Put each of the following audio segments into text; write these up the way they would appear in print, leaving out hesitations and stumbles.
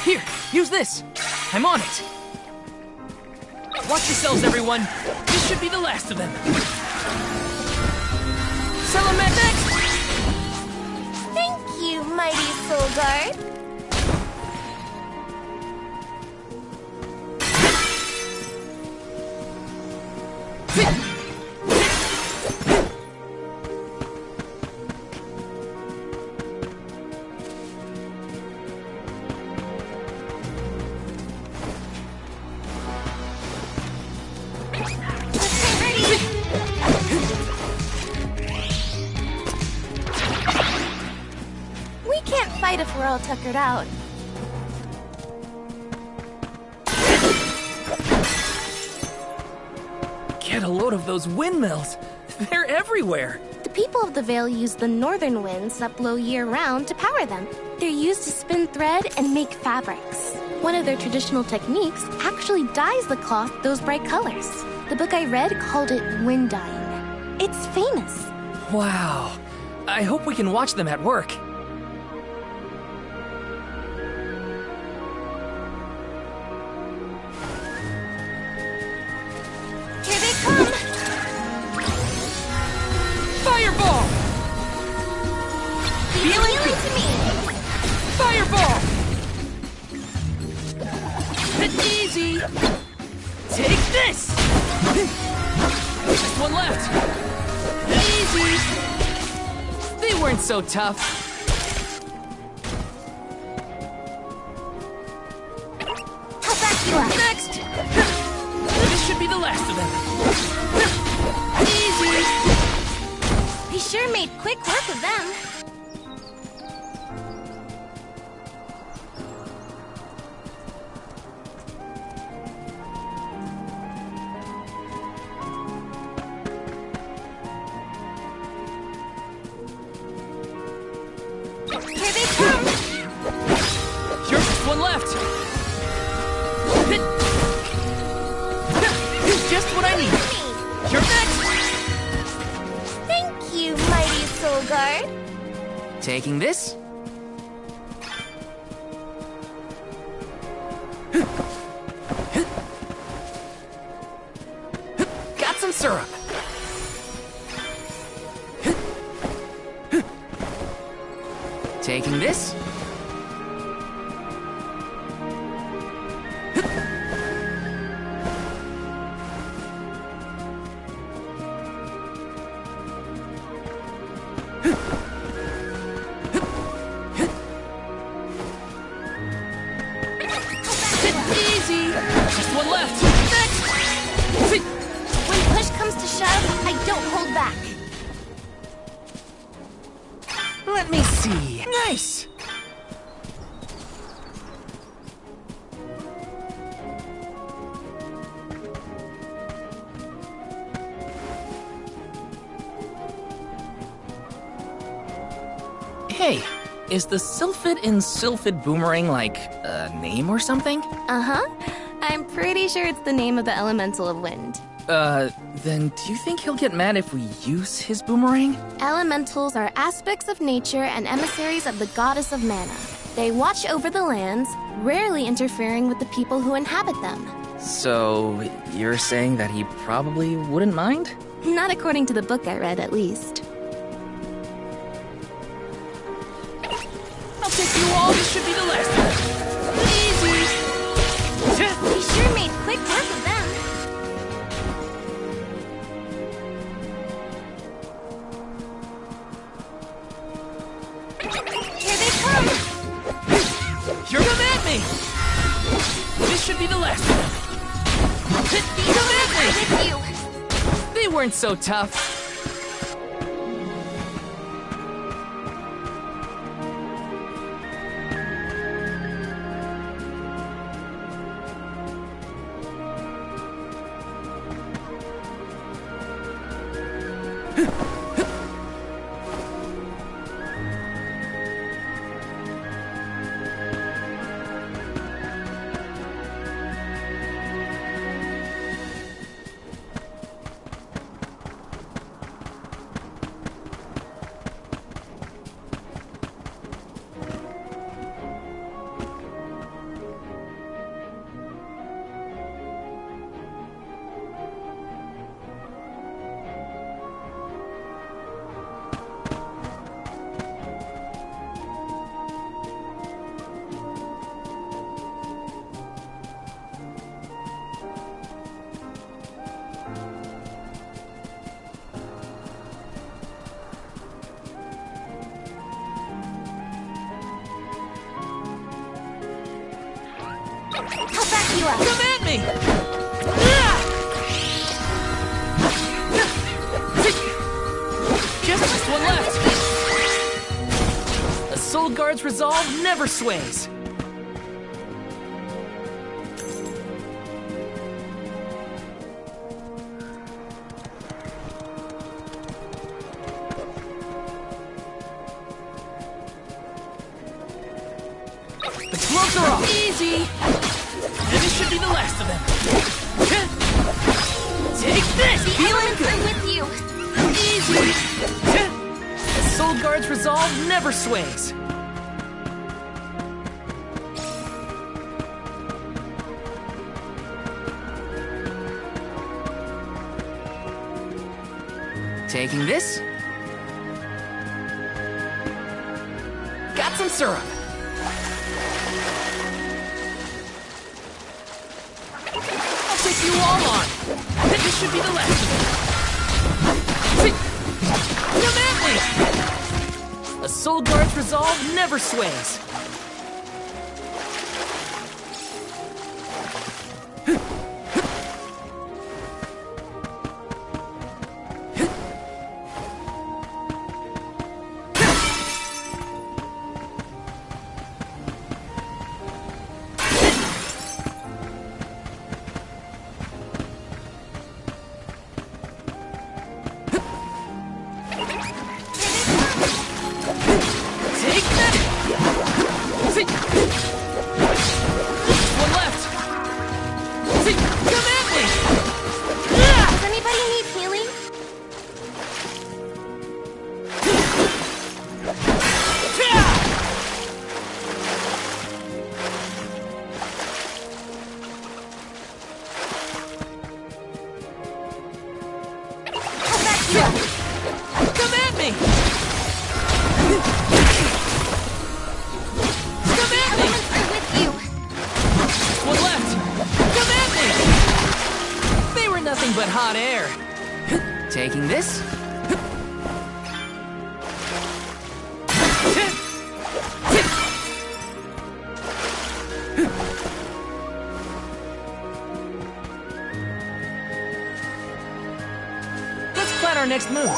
Here, use this. I'm on it. Watch yourselves, everyone. This should be the last of them. Salamence next! Thank you, mighty Soul Guard. We can't fight if we're all tuckered out. Get a load of those windmills. They're everywhere. The people of the Vale use the northern winds that blow year-round to power them. They're used to spin thread and make fabrics. One of their traditional techniques actually dyes the cloth those bright colors. The book I read called it wind dyeing. It's famous. Wow. I hope we can watch them at work. Here they come! Fireball! Feeling to me! Fireball! Easy! Take this! Just one left! Easy! They weren't so tough. I'll back you up. Next! This should be the last of them. Easy! We sure made quick work of them. Here they come! You're just one left. Just what I need. You're next. Thank you, mighty Soul Guard. Taking this. Got some syrup. Taking this. Easy. Just one left. Next. When push comes to shove, I don't hold back. Let me see. Nice. Hey, is the Sylphid in Sylphid Boomerang like a name or something? Uh-huh. I'm pretty sure it's the name of the elemental of wind. Then do you think he'll get mad if we use his boomerang? Elementals are aspects of nature and emissaries of the goddess of mana. They watch over the lands, rarely interfering with the people who inhabit them. So, you're saying that he probably wouldn't mind? Not according to the book I read, at least. I'll take you all. This should be the last one. Easy. We sure made quick work of them. Here they come! You're coming at me. This should be the last one. Come at me. With you! They weren't so tough. I'll back you up. Come at me! Just one left. A Soul Guard's resolve never sways. The gloves are off. Easy. And this should be the last of them. Take this. Feeling good. I'm with you. Easy. The Soul Guard's resolve never sways. Taking this. Got some syrup. I'll take you all on. This should be the last of them. Come at me! A Soul Guard's resolve never sways. Take that! One left! Come at me! Does anybody need healing? I'll back you up. Come at me! Come at me! Elements are with you. One left! Come at me! They were nothing but hot air. Taking this. Let's plan our next move.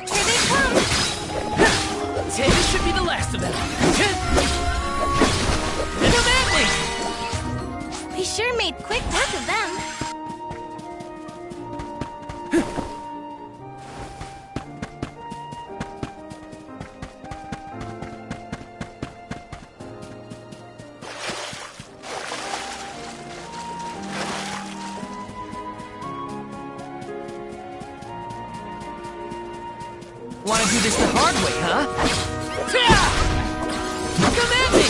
Here they come. This should be the last of them. Come at me! We sure made quick work of them. Want to do this the hard way, huh? Come at me!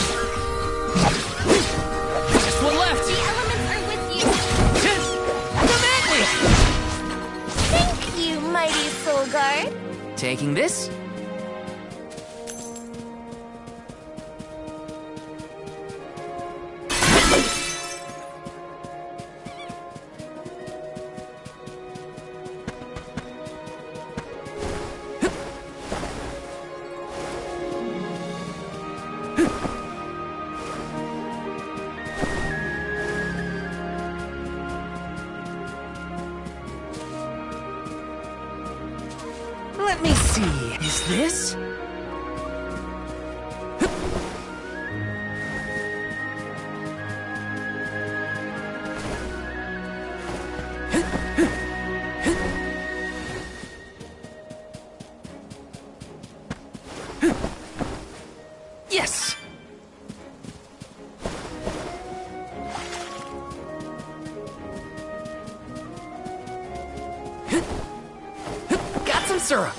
Just one left. The elements are with you. Come at Thank you, mighty Soul Guard. me! Taking this. Let me see. Is this? Yes! Got some syrup.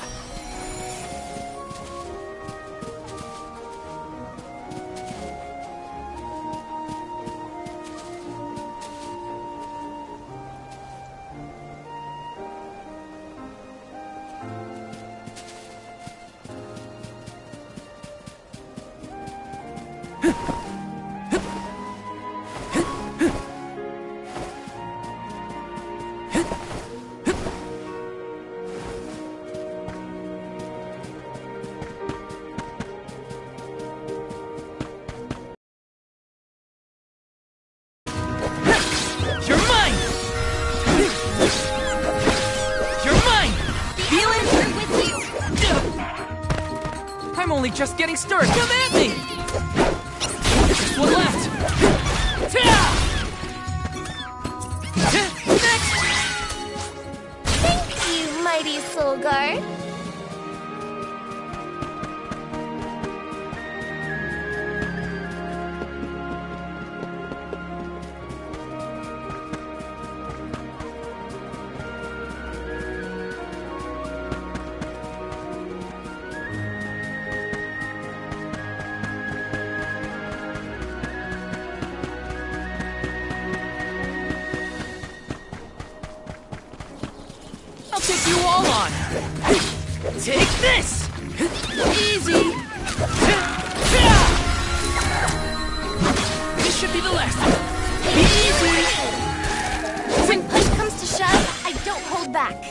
You're mine! Feel it? We're with you. I'm only just getting started. Come at me! Just one left. Next! Thank you, mighty Soul Guard. I'll take you all on. Take this! Easy! This should be the last one. Easy! When push comes to shove, I don't hold back.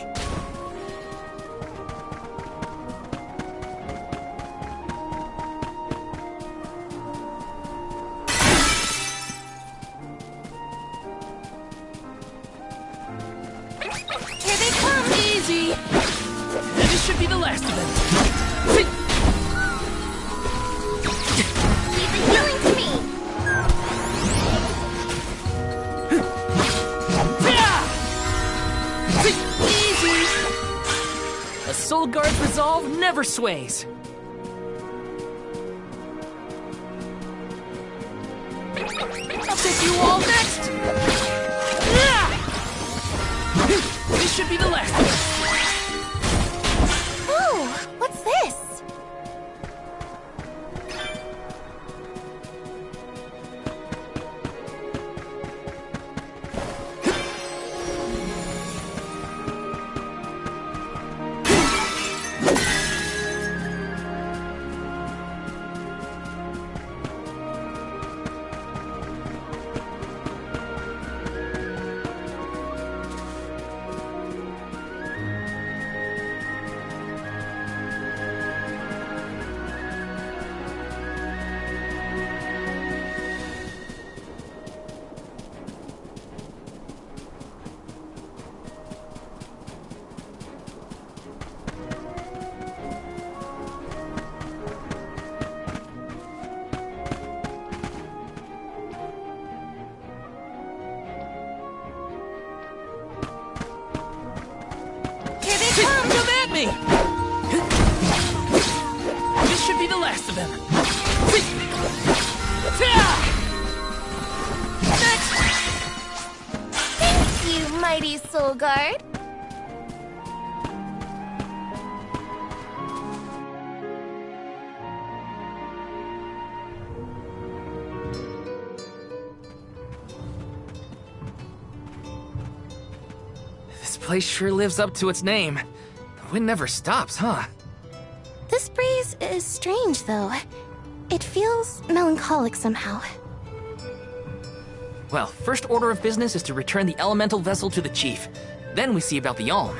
Here they come! Easy! And this should be the last of them. Leave the healing to me! Easy! A Soul Guard's resolve never sways. I'll take you all next! This should be the last one. Oh, what's this? Here they come! Come at me! This should be the last of them. Next! Thank you, mighty Soul Guard. This place sure lives up to its name. The wind never stops, huh? This breeze is strange, though. It feels melancholic somehow. Well, first order of business is to return the elemental vessel to the chief. Then we see about the Alm.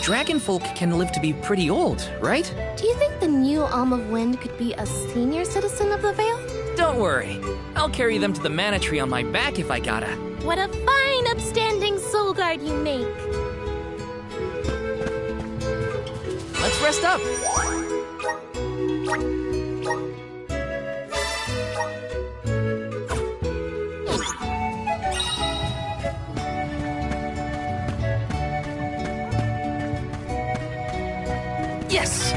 Dragon folk can live to be pretty old, right? Do you think the new Alm of Wind could be a senior citizen of the Vale? Don't worry. I'll carry them to the mana tree on my back if I gotta. What a fine, upstanding Soul Guard you make! Let's rest up. Yes!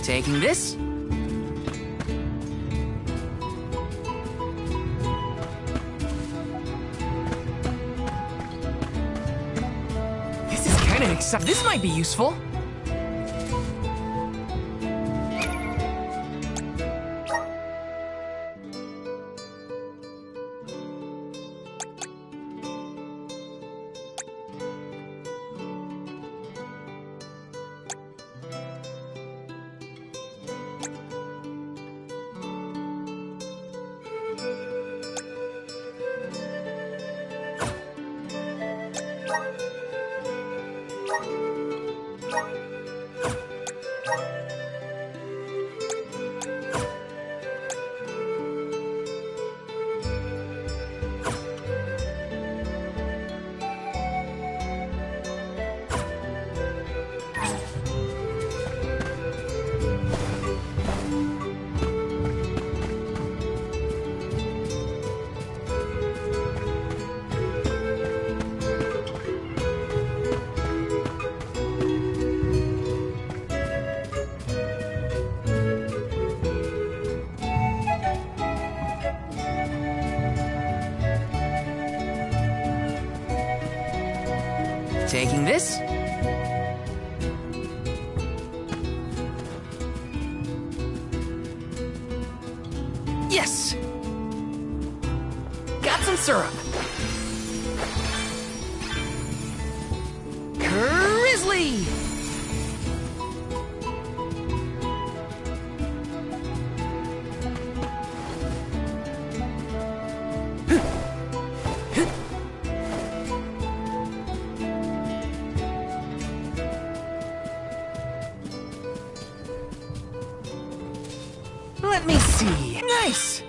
Taking this. This is kind of exciting. This might be useful. Taking this. Yes! Got some syrup. Grizzly! Let me see. Nice!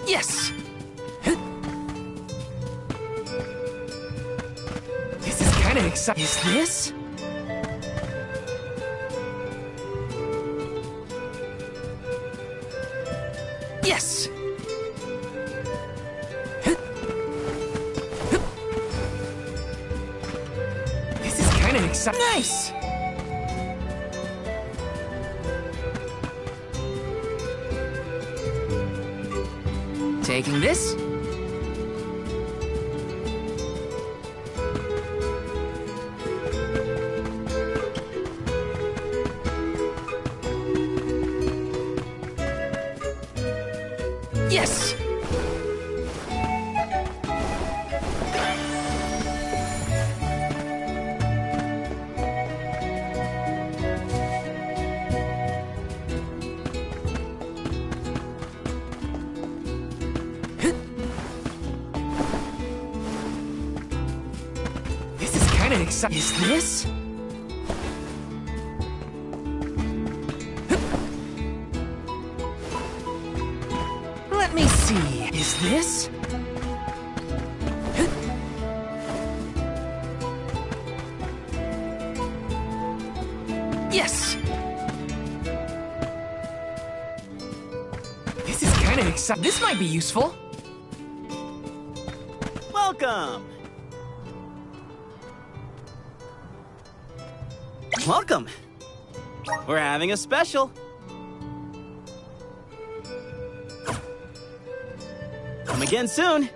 Yes! This is kind of exciting. Is this? Yes! This is kind of exciting. Nice! Taking this. Yes! This is kind of exciting. Is this? Let me see. Is this? Yes! This is kind of exciting. This might be useful. Welcome! Welcome! We're having a special. Come again soon.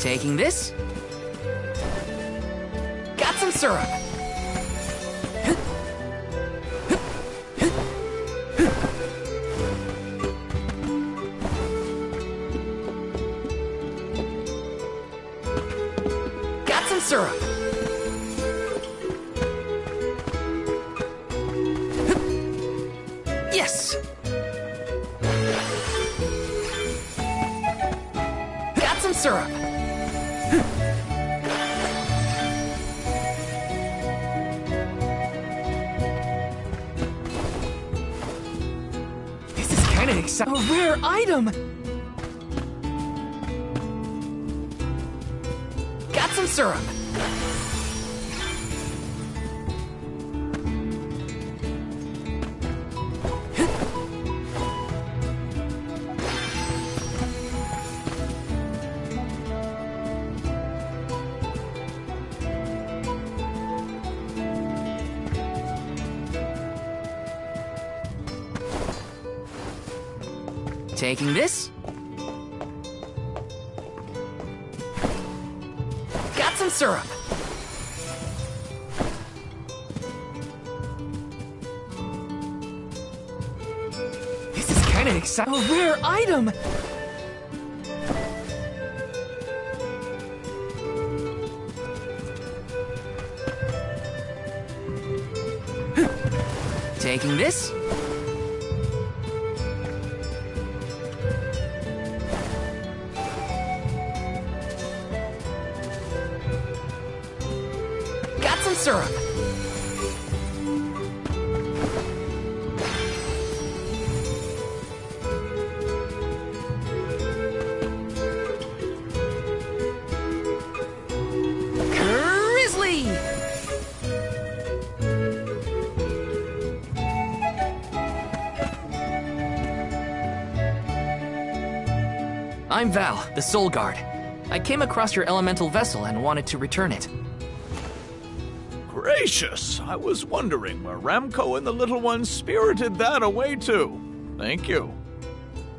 Taking this. Got some syrup. Got some syrup. Yes. Got some syrup. This is kind of exciting. A rare item. Got some syrup. Taking this. Got some syrup. This is kind of exciting. A rare item. Taking this. Got some syrup. Grizzly! I'm Val, the Soul Guard. I came across your elemental vessel and wanted to return it. Gracious, I was wondering where Ramco and the little ones spirited that away to. Thank you.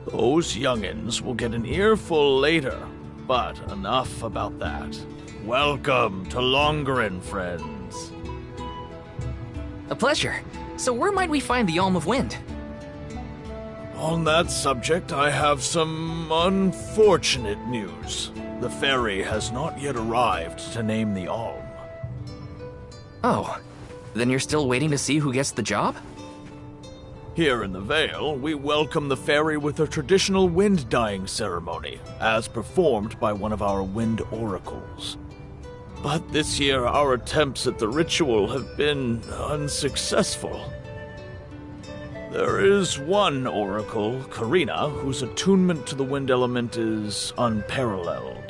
Those youngins will get an earful later, but enough about that. Welcome to Longarin, friends. A pleasure. So where might we find the Alm of Wind? On that subject, I have some unfortunate news. The ferry has not yet arrived to name the Alm. Oh, then you're still waiting to see who gets the job? Here in the Vale, we welcome the ferry with a traditional wind-dyeing ceremony, as performed by one of our wind oracles. But this year, our attempts at the ritual have been unsuccessful. There is one oracle, Karina, whose attunement to the wind element is unparalleled.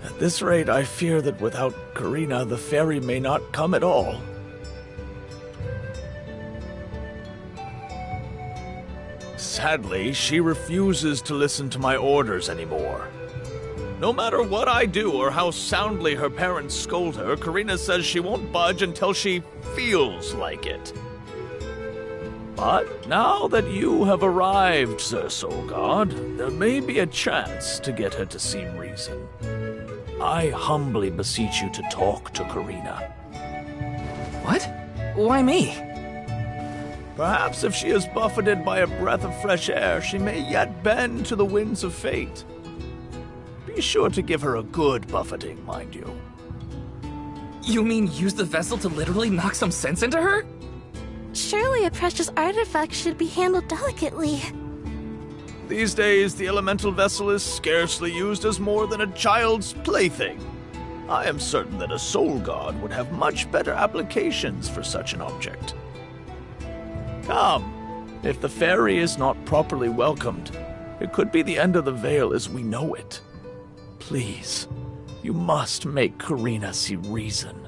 At this rate, I fear that without Karina, the ferry may not come at all. Sadly, she refuses to listen to my orders anymore. No matter what I do or how soundly her parents scold her, Karina says she won't budge until she feels like it. But now that you have arrived, Sir Soulguard, there may be a chance to get her to see reason. I humbly beseech you to talk to Karina. What? Why me? Perhaps if she is buffeted by a breath of fresh air, she may yet bend to the winds of fate. Be sure to give her a good buffeting, mind you. You mean use the vessel to literally knock some sense into her? Surely a precious artifact should be handled delicately. These days, the elemental vessel is scarcely used as more than a child's plaything. I am certain that a soul god would have much better applications for such an object. Come, if the ferry is not properly welcomed, it could be the end of the Vale as we know it. Please, you must make Karina see reason.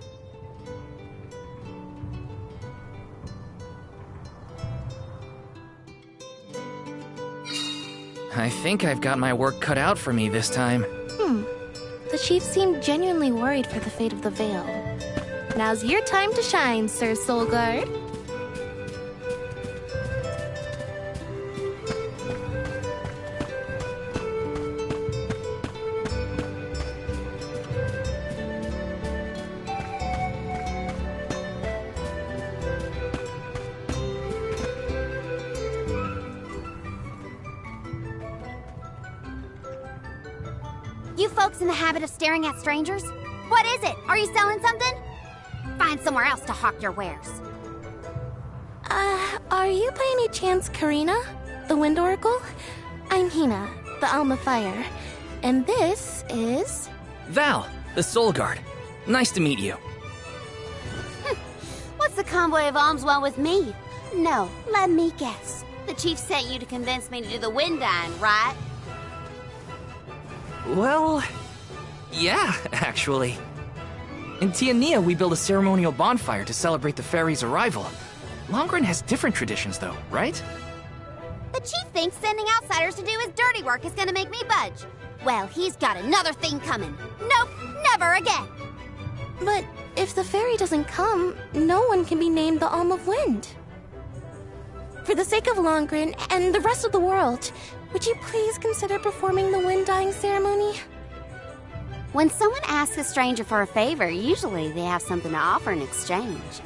I think I've got my work cut out for me this time. The chief seemed genuinely worried for the fate of the Vale. Now's your time to shine, Sir Soulguard. You folks in the habit of staring at strangers? What is it? Are you selling something? Find somewhere else to hawk your wares. Are you by any chance Karina, the Wind Oracle? I'm Hina, the Alm of Fire. And this is... Val, the Soul Guard. Nice to meet you. What's the convoy of alms want with me? No, let me guess. The chief sent you to convince me to do the wind dyeing, right? Well, yeah, actually. In Tiania, we build a ceremonial bonfire to celebrate the ferry's arrival. Longarin has different traditions, though, right? The chief thinks sending outsiders to do his dirty work is gonna make me budge. Well, he's got another thing coming. Nope, never again. But if the ferry doesn't come, no one can be named the Alm of Wind. For the sake of Longarin and the rest of the world, would you please consider performing the wind dyeing ceremony? When someone asks a stranger for a favor, usually they have something to offer in exchange.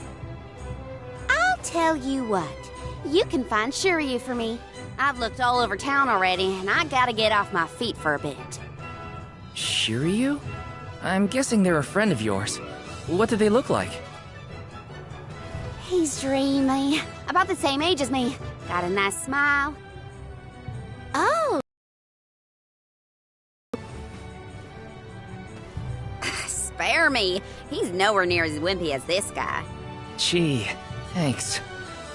I'll tell you what, you can find Shiryu for me. I've looked all over town already, and I gotta get off my feet for a bit. Shiryu? I'm guessing they're a friend of yours. What do they look like? He's dreamy, about the same age as me. Got a nice smile. Oh! Spare me. He's nowhere near as wimpy as this guy. Gee, thanks.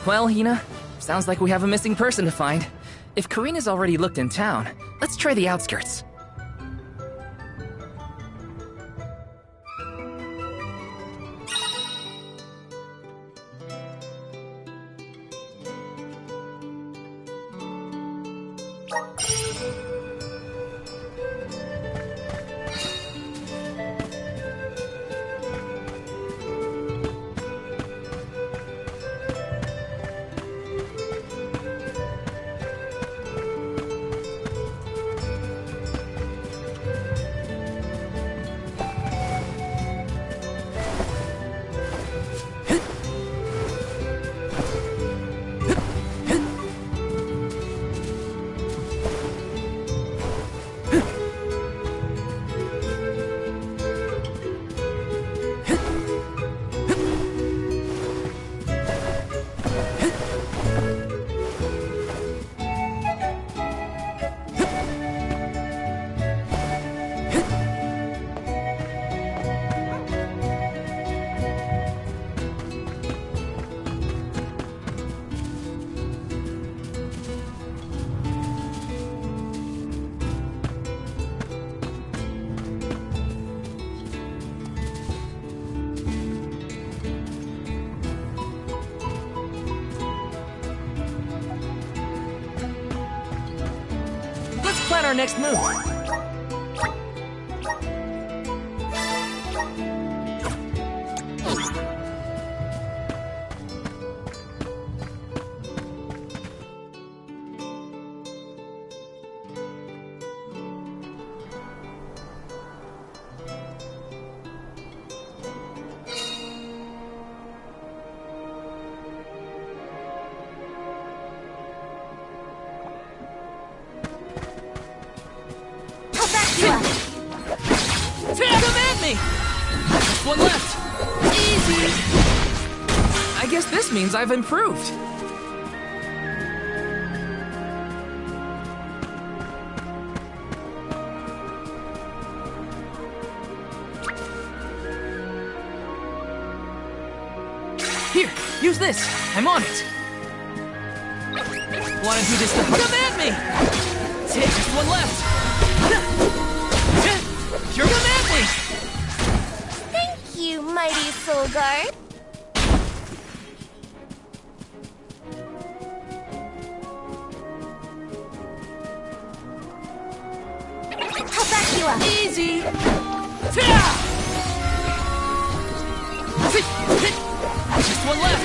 Well, Hina, sounds like we have a missing person to find. If Karina's already looked in town, let's try the outskirts. our next move? Come at me! Just one left. Easy. I guess this means I've improved. Here, use this. I'm on it. Wanna do this to come at me? Just one left. You're come at me! Thank you, mighty Soul Guard. I'll back you up. Easy! Just one left.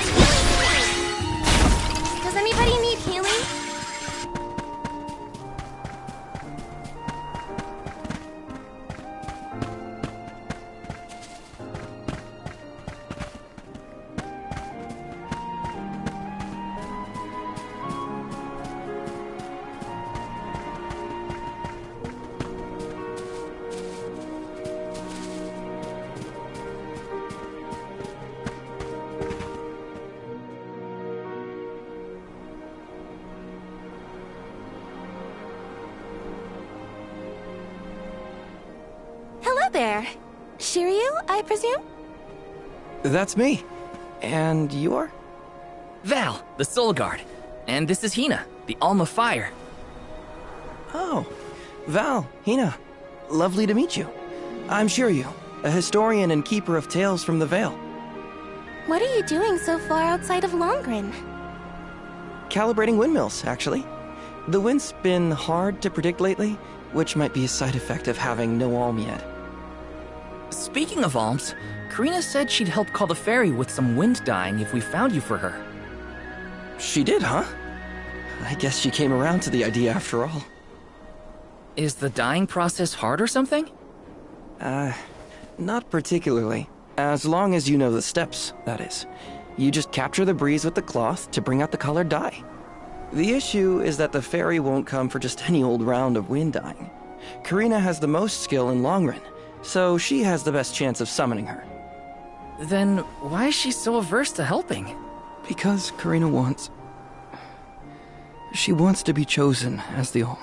Does anybody need healing? Hello there. Shiryu, I presume? That's me. And you are? Val, the Soul Guard. And this is Hina, the Alma Fire. Oh, Val, Hina. Lovely to meet you. I'm Shiryu, a historian and keeper of tales from the Vale. What are you doing so far outside of Longren? Calibrating windmills, actually. The wind's been hard to predict lately, which might be a side effect of having no alm yet. Speaking of alms, Karina said she'd help call the fairy with some wind dyeing if we found you for her. She did, huh? I guess she came around to the idea after all. Is the dyeing process hard or something? Not particularly. As long as you know the steps, that is. You just capture the breeze with the cloth to bring out the colored dye. The issue is that the fairy won't come for just any old round of wind dyeing. Karina has the most skill in Longren, so she has the best chance of summoning her. Then why is she so averse to helping? Because Karina wants... She wants to be chosen as the Alm,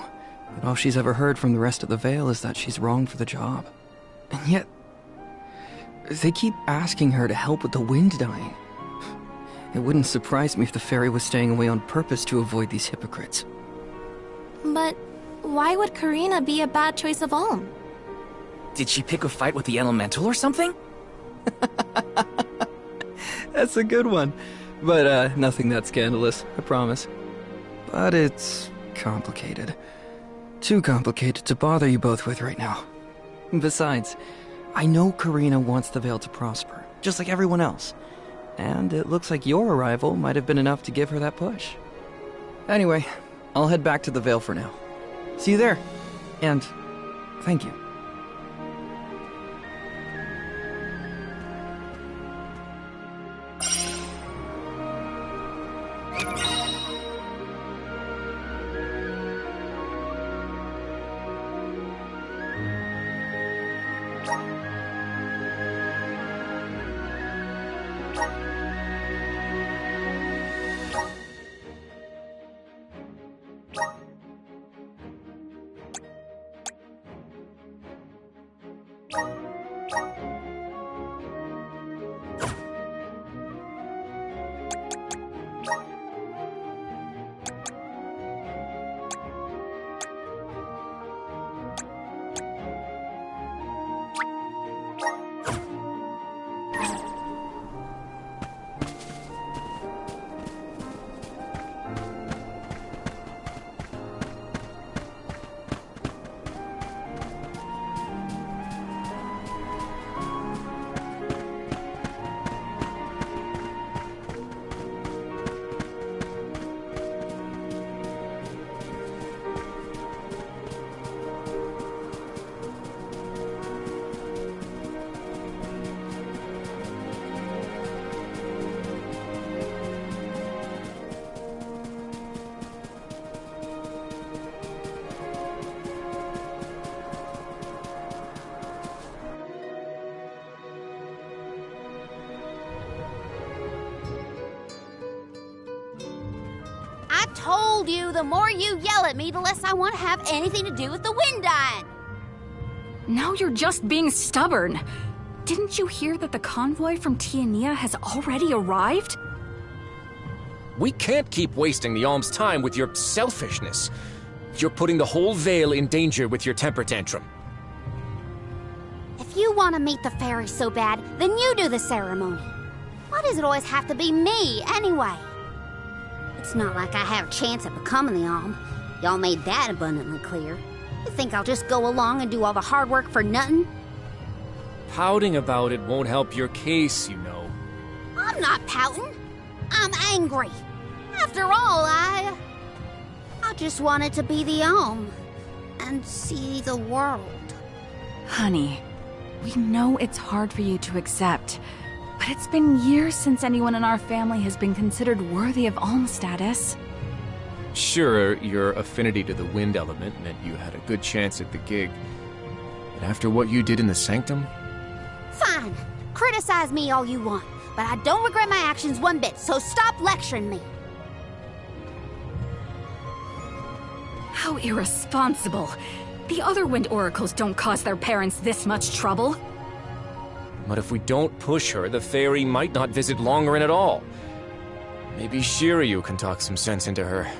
but all she's ever heard from the rest of the Vale is that she's wrong for the job. And yet, they keep asking her to help with the wind dyeing. It wouldn't surprise me if the fairy was staying away on purpose to avoid these hypocrites. But why would Karina be a bad choice of Alm? Did she pick a fight with the elemental or something? That's a good one. But, nothing that scandalous, I promise. But it's complicated. Too complicated to bother you both with right now. Besides, I know Karina wants the Vale to prosper, just like everyone else. And it looks like your arrival might have been enough to give her that push. Anyway, I'll head back to the Vale for now. See you there. And thank you. I told you, the more you yell at me, the less I want to have anything to do with the wind dying. Now you're just being stubborn. Didn't you hear that the convoy from Tiania has already arrived? We can't keep wasting the Alm's time with your selfishness. You're putting the whole Vale in danger with your temper tantrum. If you want to meet the fairy so bad, then you do the ceremony. Why does it always have to be me, anyway? It's not like I have a chance at becoming the Alm. Y'all made that abundantly clear. You think I'll just go along and do all the hard work for nothing? Pouting about it won't help your case, you know. I'm not pouting. I'm angry. After all, I just wanted to be the Alm and see the world. Honey, we know it's hard for you to accept, but it's been years since anyone in our family has been considered worthy of Alm status. Sure, your affinity to the wind element meant you had a good chance at the gig. But after what you did in the Sanctum? Fine. Criticize me all you want, but I don't regret my actions one bit, so stop lecturing me. How irresponsible. The other wind oracles don't cause their parents this much trouble. But if we don't push her, the fairy might not visit Longarin at all. Maybe Shiryu can talk some sense into her.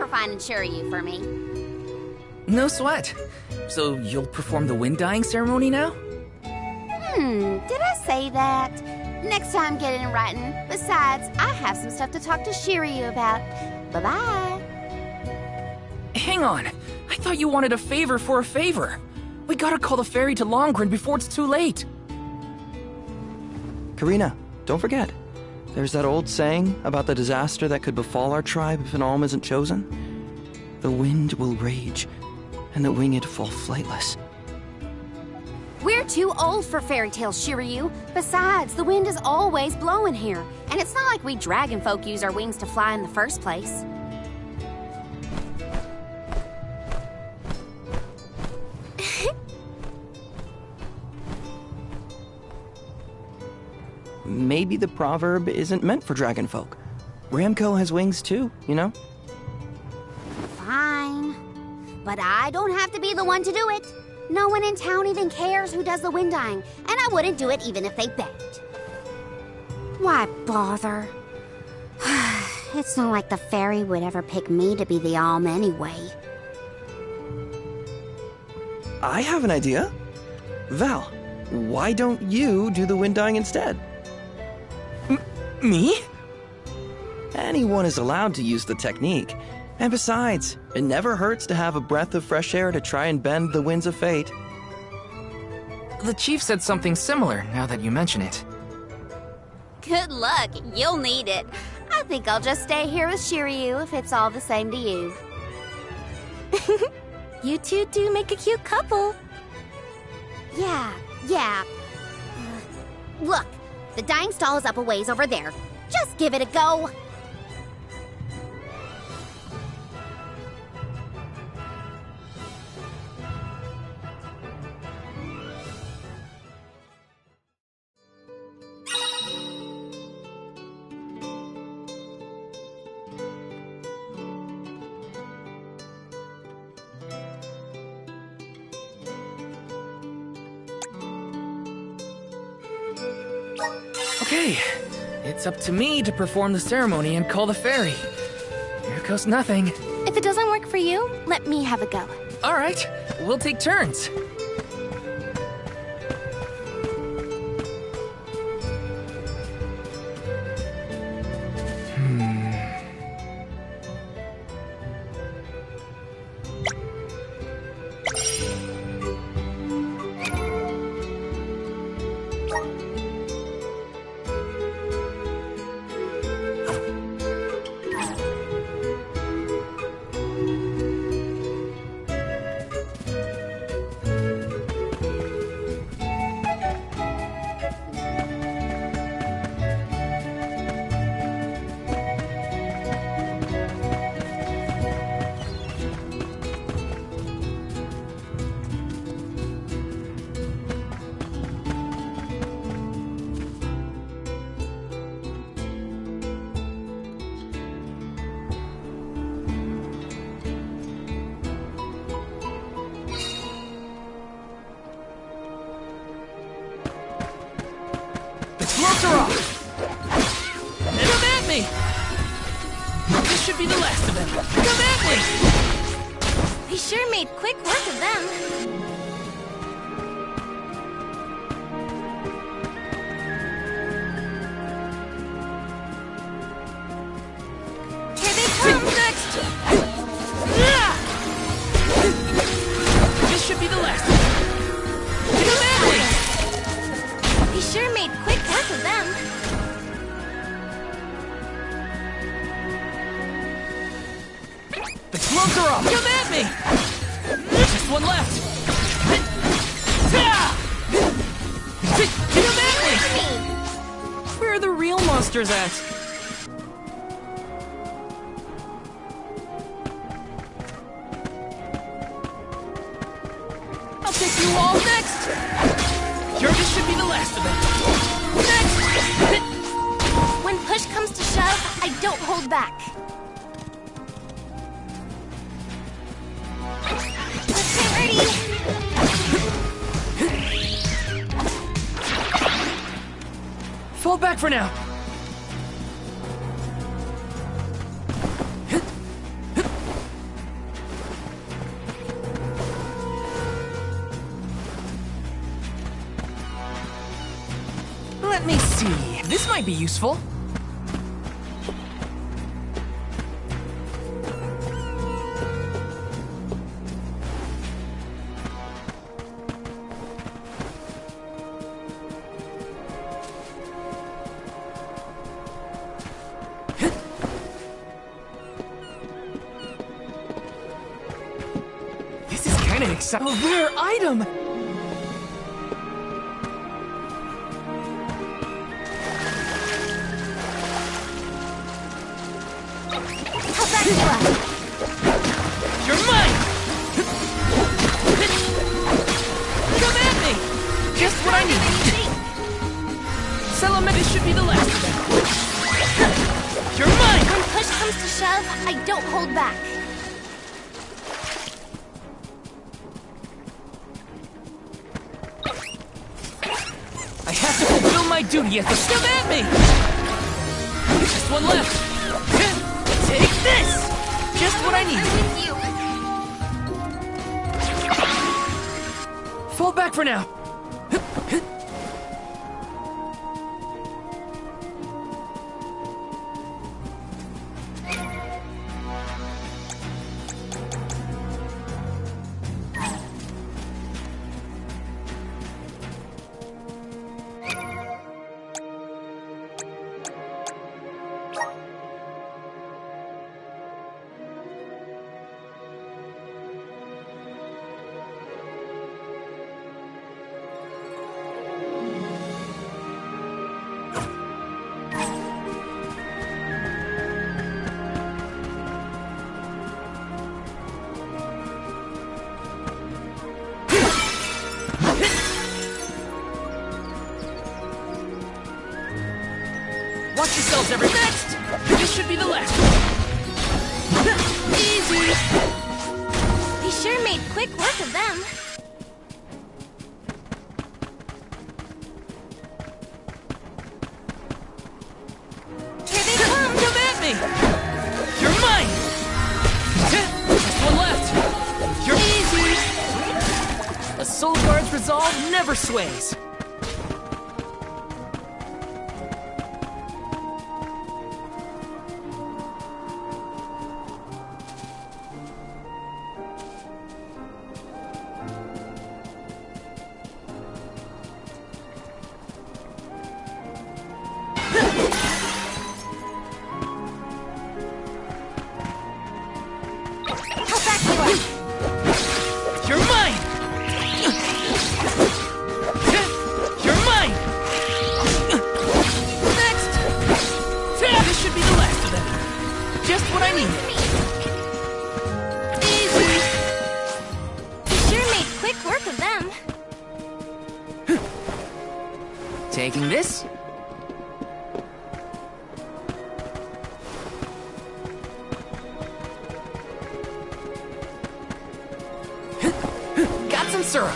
Finding Shiryu for me. No sweat. So you'll perform the wind dyeing ceremony now? Did I say that? Next time, get it in writing. Besides, I have some stuff to talk to Shiryu about. Bye-bye. Hang on. I thought you wanted a favor for a favor. We gotta call the ferry to Longren before it's too late. Karina, don't forget. There's that old saying about the disaster that could befall our tribe if an Alm isn't chosen. The wind will rage, and the winged fall flightless. We're too old for fairy tales, Shiryu. Besides, the wind is always blowing here, and it's not like we dragon folk use our wings to fly in the first place. Maybe the proverb isn't meant for dragonfolk. Ramco has wings too, you know? Fine. But I don't have to be the one to do it. No one in town even cares who does the wind dyeing, and I wouldn't do it even if they begged. Why bother? It's not like the fairy would ever pick me to be the Alm anyway. I have an idea. Val, why don't you do the wind dyeing instead? Me? Anyone is allowed to use the technique. And besides, it never hurts to have a breath of fresh air to try and bend the winds of fate. The chief said something similar, now that you mention it. Good luck. You'll need it. I think I'll just stay here with Shiryu if it's all the same to you. You two do make a cute couple. Yeah. Look, the dyeing stall is up a ways over there. Just give it a go. Okay, it's up to me to perform the ceremony and call the ferry. Here goes nothing. If it doesn't work for you, let me have a go. All right, we'll take turns. be the last of them. Come at me! They sure made quick work of them. Here they come! Next! This should be the last of them. Come at me! They sure made quick work of them. The gloves are off! Come at me! Just one left! Come at me! Where are the real monsters at? I'll take you all next! This should be the last of them. Next! When push comes to shove, I don't hold back. Let's get ready! Fall back for now! Let me see. This might be useful. This is kind of exciting. A rare item! You're mine! Come at me! Just what I need! Salamandra should be the last of them. You're mine! When push comes to shove, I don't hold back. I have to fulfill my duty at the... Come at me! Just one left. Take this! Just what I need. I'm with you. Fall back for now. Watch yourselves, every next! This should be the last. Easy! They sure made quick work of them. Here they come! Come at me! You're mine! Just one left. You're easy! A soul guard's resolve never sways. You're mine! You're mine! Next! This should be the last of them. Just what I need. Easy! They sure made quick work of them. Taking this? Got some syrup.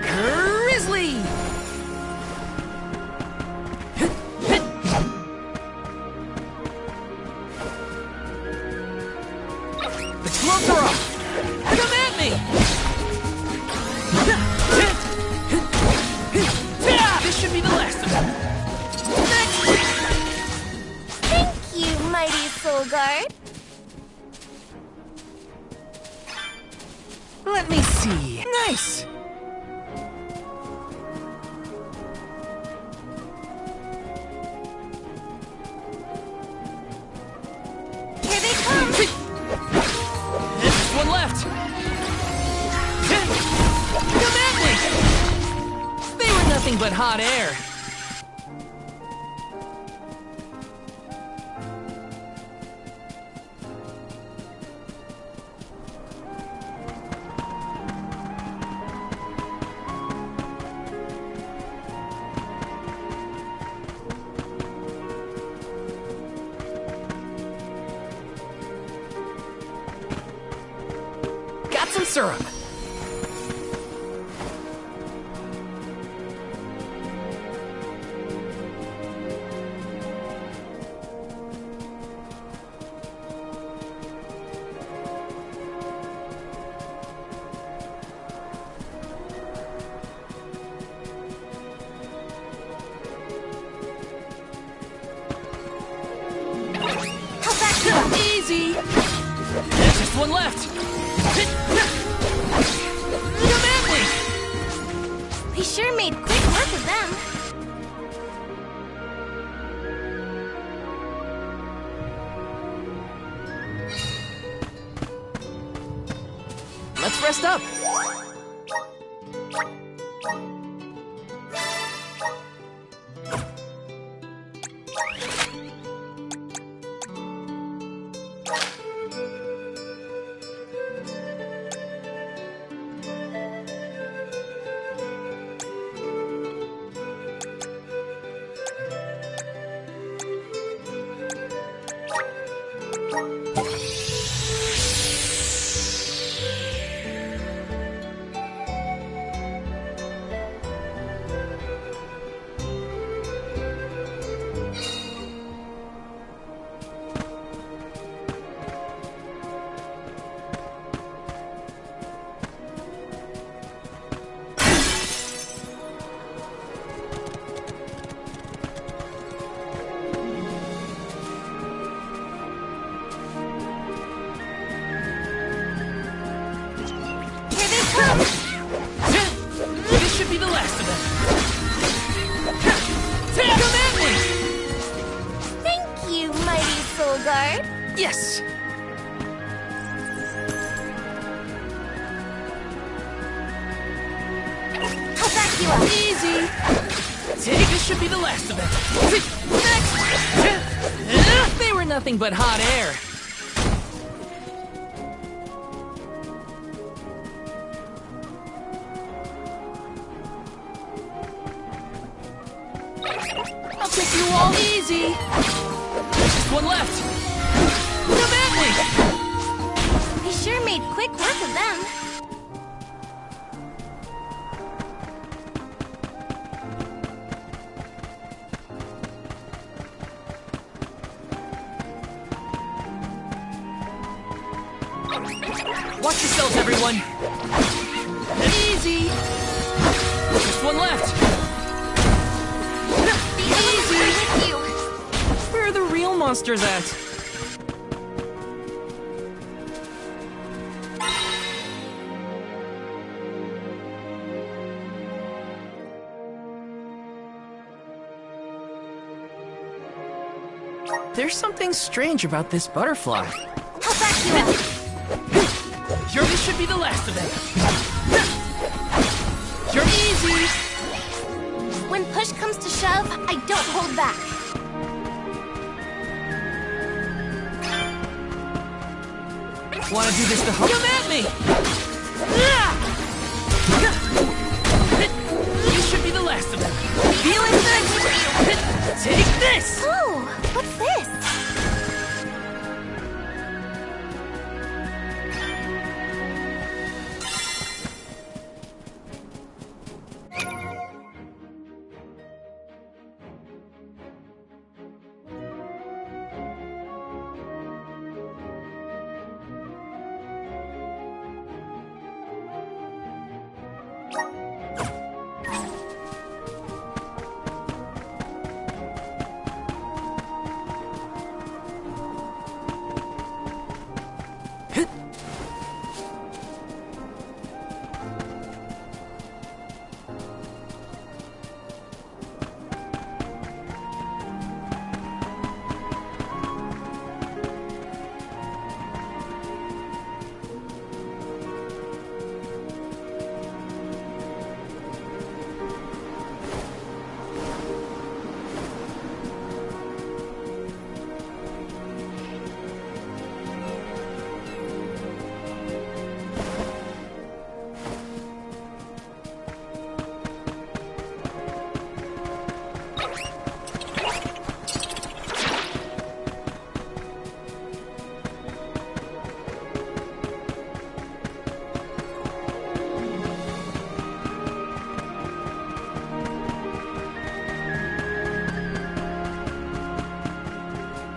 Grizzly! Let me see. Nice! Here they come! There's just one left! Come at me! They were nothing but hot air. Got some syrup. How's that feel? Easy. There's just one left. Come at me! We sure made quick work of them. Let's rest up. This should be the last of them. Come at me! Thank you, mighty Soul Guard. Yes! How's that feel? Easy! This should be the last of them. Next! They were nothing but hot air. I'll take you all easy. There's just one left. Come at me! We sure made quick work of them. Watch yourselves, everyone. Easy. There's just one left. Easy. With you. Where are the real monsters at? There's something strange about this butterfly. How's that feel? This should be the last of them. You're easy. When push comes to shove, I don't hold back. Want to do this to come at me? This should be the last of them. Feeling this? Take this! Oh, what's this?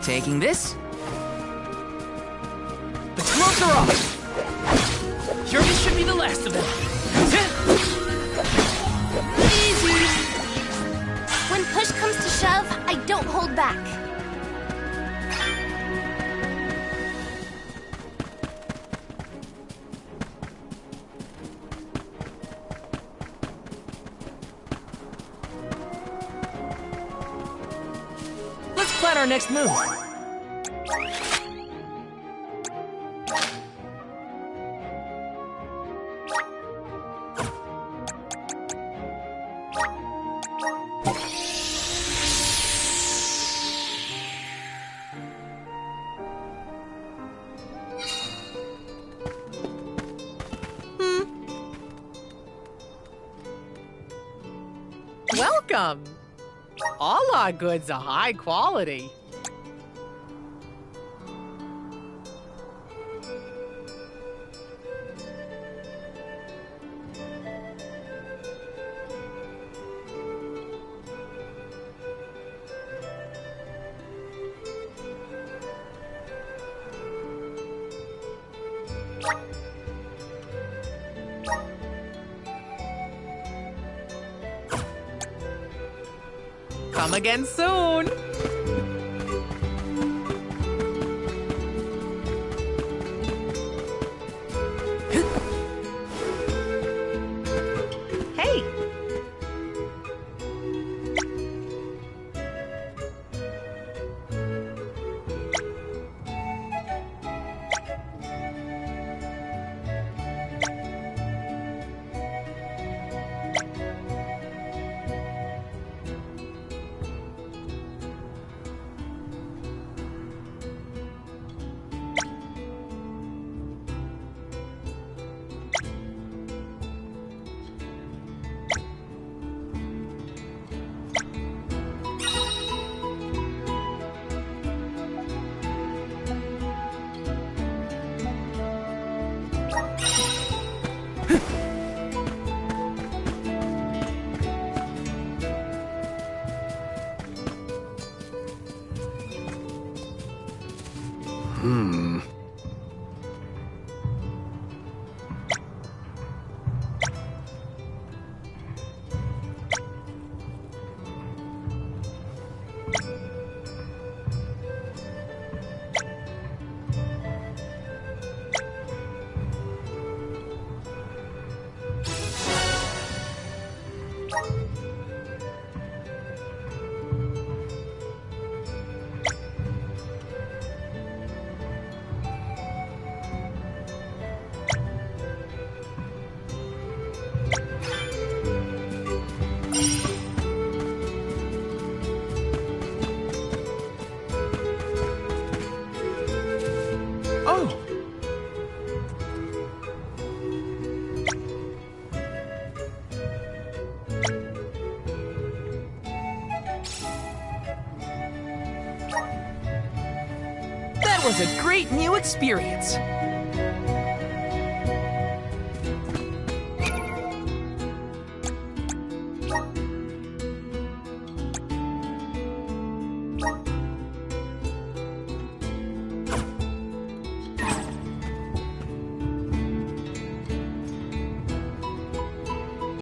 Taking this. The gloves are off. Sure, this should be the last of them. Easy. When push comes to shove, I don't hold back. Let's plan our next move. Welcome! All our goods are high quality. Come again soon. Hey. That was a great new experience.